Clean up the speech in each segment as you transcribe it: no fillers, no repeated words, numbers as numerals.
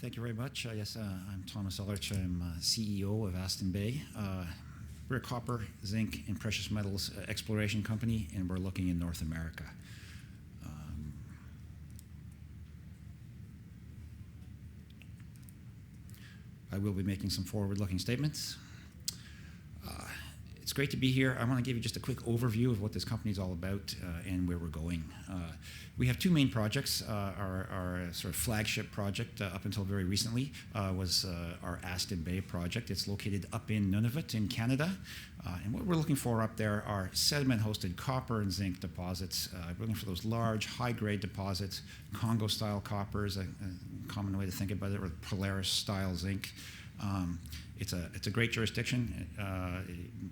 Thank you very much. Yes, I'm Thomas Ellerich. I'm CEO of Aston Bay. We're a copper, zinc, and precious metals exploration company, and we're looking in North America. I will be making some forward-looking statements. It's great to be here. I want to give you just a quick overview of what this company is all about and where we're going. We have two main projects. Our sort of flagship project up until very recently was our Aston Bay project. It's located up in Nunavut in Canada. And what we're looking for up there are sediment-hosted copper and zinc deposits. We're looking for those large, high-grade deposits, Congo-style copper is a common way to think about it, or Polaris-style zinc. It's a great jurisdiction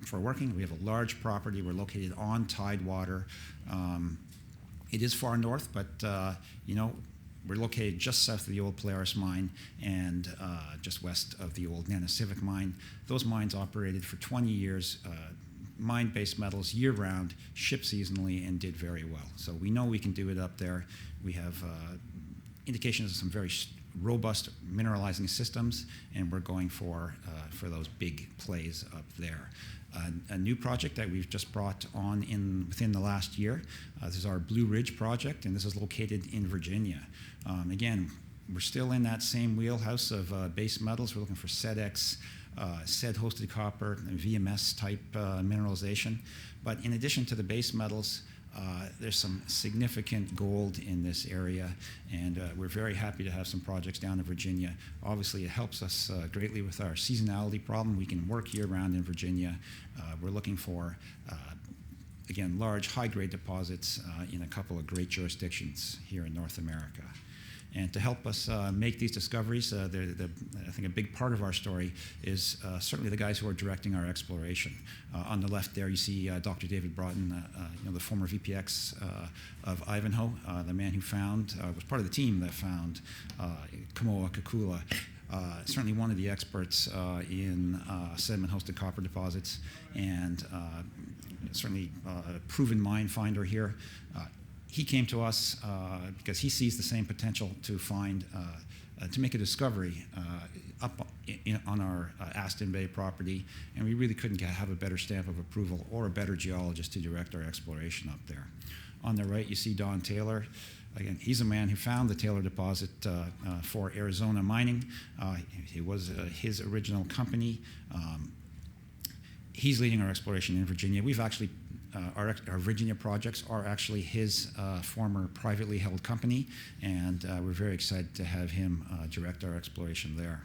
for working. We have a large property. We're located on tidewater. It is far north, but we're located just south of the old Polaris mine and just west of the old Nanisivik mine. Those mines operated for 20 years, mined base metals year-round, shipped seasonally, and did very well. So we know we can do it up there. We have indications of some very robust mineralizing systems, and we're going for those big plays up there. A new project that we've just brought on within the last year. This is our Blue Ridge project, and this is located in Virginia. Again, we're still in that same wheelhouse of base metals. We're looking for SEDEX, SED-hosted copper, VMS-type mineralization. But in addition to the base metals, there's some significant gold in this area, and we're very happy to have some projects down in Virginia. Obviously, it helps us greatly with our seasonality problem. We can work year-round in Virginia. We're looking for, again, large, high-grade deposits in a couple of great jurisdictions here in North America. And to help us make these discoveries, I think a big part of our story is certainly the guys who are directing our exploration. On the left there, you see Dr. David Broughton, the former VPX of Ivanhoe, the man who was part of the team that found Kamoa-Kakula. Certainly one of the experts in sediment-hosted copper deposits, and certainly a proven mine finder here. He came to us because he sees the same potential to make a discovery up on our Aston Bay property, and we really couldn't have a better stamp of approval or a better geologist to direct our exploration up there. On the right, you see Don Taylor. Again, he's a man who found the Taylor deposit for Arizona Mining. It was his original company. He's leading our exploration in Virginia. We've actually our Virginia projects are actually his former privately held company, and we're very excited to have him direct our exploration there.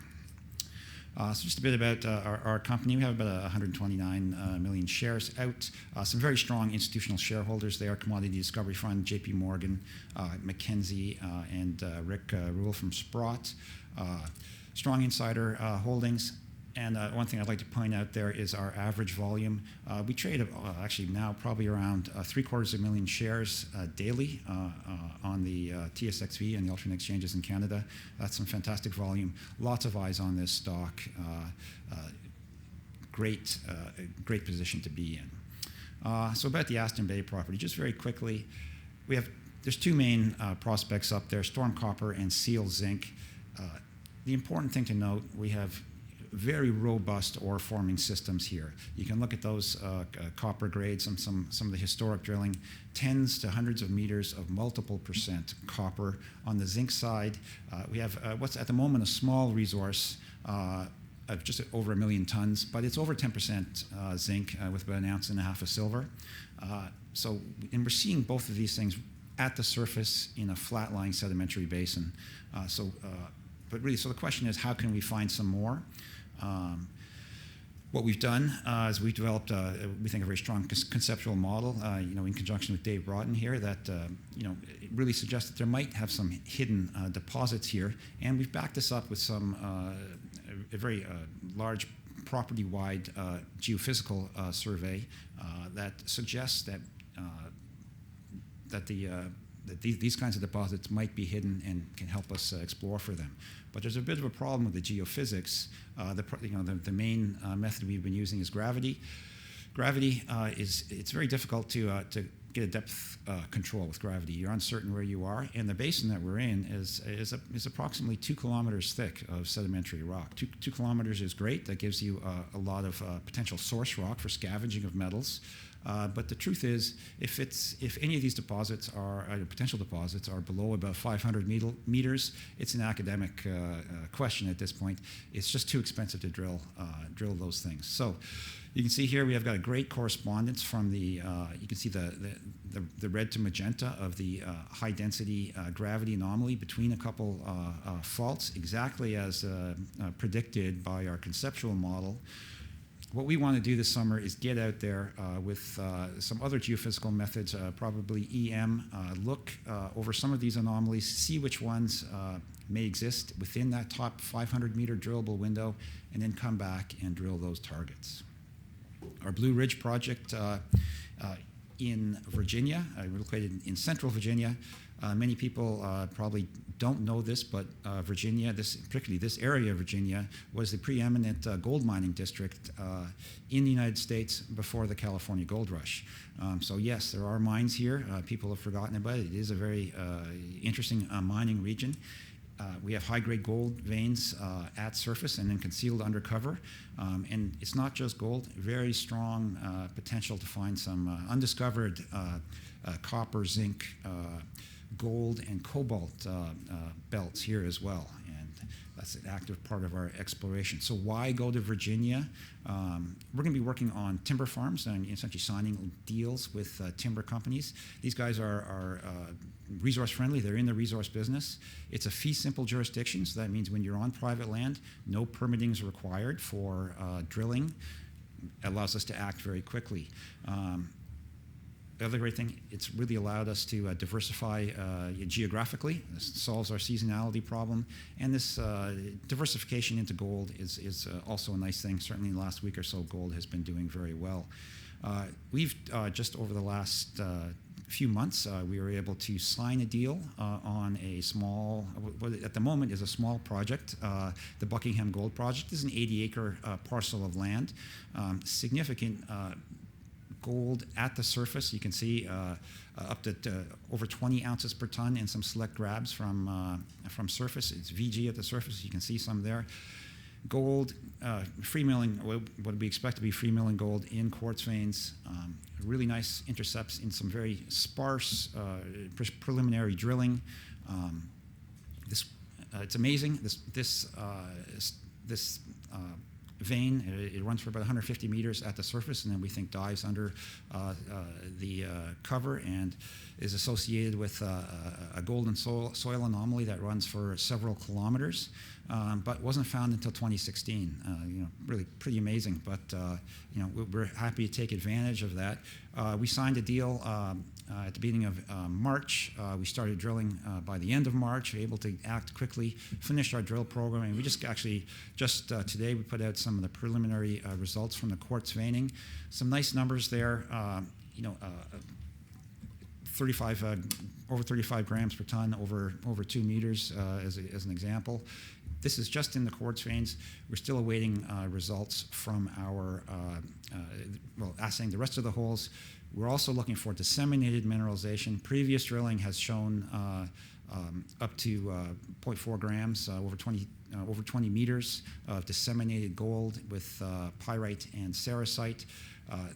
So just a bit about our company. We have about 129 million shares out. Some very strong institutional shareholders there: Commodity Discovery Fund, J.P. Morgan, Mackenzie, and Rick Rule from Sprott. Strong insider holdings. And one thing I'd like to point out there is our average volume. We trade actually now probably around 750,000 shares daily on the TSXV and the alternate exchanges in Canada. That's some fantastic volume. Lots of eyes on this stock. Great position to be in. So about the Aston Bay property, just very quickly, there's two main prospects up there: Storm Copper and Seal Zinc. The important thing to note, we have very robust ore-forming systems here. You can look at those copper grades and some of the historic drilling, tens to hundreds of meters of multiple percent copper. On the zinc side, we have what's at the moment a small resource of just over 1 million tons, but it's over 10% zinc with about 1.5 ounces of silver. And we're seeing both of these things at the surface in a flat-lying sedimentary basin. But really, so the question is, how can we find some more? What we've done is we've developed, we think, a very strong conceptual model, in conjunction with Dave Broughton here, that it really suggests that there might have some hidden deposits here, and we've backed this up with some a very large property-wide geophysical survey that suggests that these kinds of deposits might be hidden and can help us explore for them. But there's a bit of a problem with the geophysics. The main method we've been using is gravity. Gravity it's very difficult to get a depth control with gravity. You're uncertain where you are, and the basin that we're in is approximately 2 kilometers thick of sedimentary rock. 2 kilometers is great. That gives you a lot of potential source rock for scavenging of metals. But the truth is, if any of these deposits are potential deposits are below about 500 meters, it's an academic question at this point. It's just too expensive to drill those things. So you can see here we have got a great correspondence from the. You can see the red to magenta of the high density gravity anomaly between a couple faults, exactly as predicted by our conceptual model. What we want to do this summer is get out there with some other geophysical methods, probably EM, look over some of these anomalies, see which ones may exist within that top 500-meter drillable window, and then come back and drill those targets. Our Blue Ridge project in Virginia, we're located in central Virginia. Many people probably don't know this, but Virginia, particularly this area of Virginia, was the preeminent gold mining district in the United States before the California gold rush. So yes, there are mines here. People have forgotten about it. It is a very interesting mining region. We have high-grade gold veins at surface and then concealed under cover. And it's not just gold, very strong potential to find some undiscovered copper, zinc, gold, and cobalt belts here as well. And that's an active part of our exploration. So why go to Virginia? We're going to be working on timber farms and essentially signing deals with timber companies. These guys are resource friendly. They're in the resource business. It's a fee simple jurisdiction, so that means when you're on private land, no permitting is required for drilling. It allows us to act very quickly. The other great thing, it's really allowed us to diversify geographically. This solves our seasonality problem. And this diversification into gold is also a nice thing. Certainly in the last week or so, gold has been doing very well. We've just over the last few months, we were able to sign a deal on a small, what at the moment is a small project. The Buckingham Gold Project is an 80-acre parcel of land. Significant gold at the surface. You can see up to over 20 ounces per ton in some select grabs from surface. It's VG at the surface. You can see some there. Gold, free milling, what we expect to be free milling gold in quartz veins. Really nice intercepts in some very sparse preliminary drilling. It's amazing. This vein, it runs for about 150 meters at the surface, and then we think dives under the cover and is associated with a golden soil anomaly that runs for several kilometers, but wasn't found until 2016. Really pretty amazing, but we're happy to take advantage of that. We signed a deal at the beginning of March. We started drilling by the end of March, able to act quickly, finished our drill program, and we just today we put out some of the preliminary results from the quartz veining. Some nice numbers there. Over 35 grams per ton over 2 meters as an example. This is just in the quartz veins. We're still awaiting results from our assaying the rest of the holes. We're also looking for disseminated mineralization. Previous drilling has shown up to 0.4 grams over 20 meters of disseminated gold with pyrite and sericite.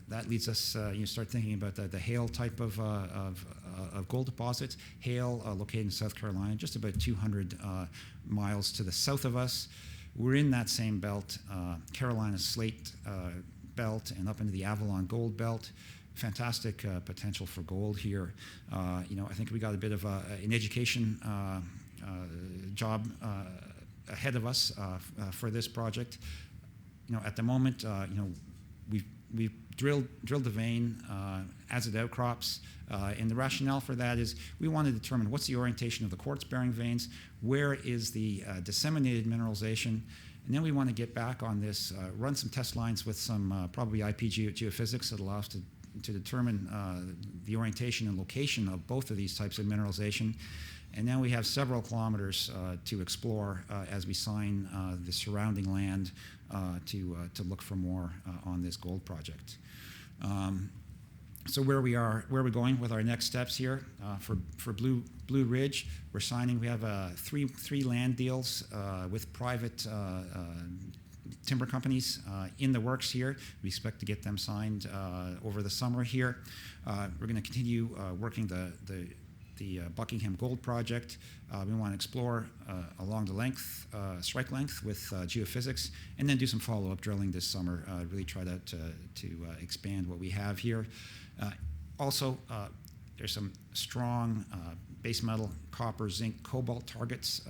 That leads us, start thinking about the Hale type of gold deposits. Hale, located in South Carolina, just about 200 miles to the south of us. We're in that same belt, Carolina Slate belt, and up into the Avalon Gold Belt. Fantastic potential for gold here. I think we got a bit of an education job ahead of us for this project. At the moment, we've drilled the vein as it outcrops, and the rationale for that is we want to determine what's the orientation of the quartz-bearing veins, where is the disseminated mineralization, and then we want to get back on this, run some test lines with some probably IP geophysics that allow us to determine the orientation and location of both of these types of mineralization. And now we have several kilometers to explore as we sign the surrounding land to look for more on this gold project. So where we're going with our next steps here for Blue Ridge, we're signing. We have three land deals with private timber companies in the works here. We expect to get them signed over the summer here. We're going to continue working the Buckingham Gold Project. We want to explore along the strike length with geophysics, and then do some follow-up drilling this summer. Really try to expand what we have here. Also, there's some strong base metal, copper, zinc, cobalt targets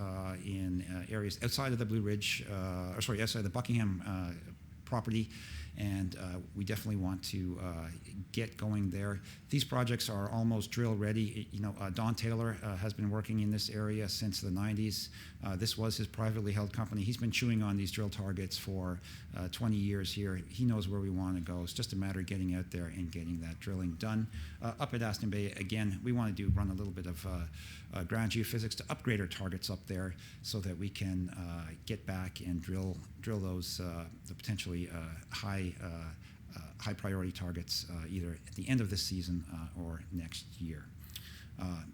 in areas outside of the Blue Ridge, outside of the Buckingham property, and we definitely want to get going there. These projects are almost drill ready. Don Taylor has been working in this area since the 90s. This was his privately held company. He's been chewing on these drill targets for 20 years here. He knows where we want to go. It's just a matter of getting out there and getting that drilling done. Up at Aston Bay, again, we want to run a little bit of ground geophysics to upgrade our targets up there so that we can get back and drill those the potentially high priority targets either at the end of this season or next year.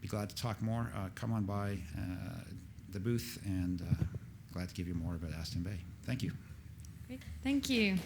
Be glad to talk more. Come on by the booth, and glad to give you more about Aston Bay. Thank you. Great. Thank you.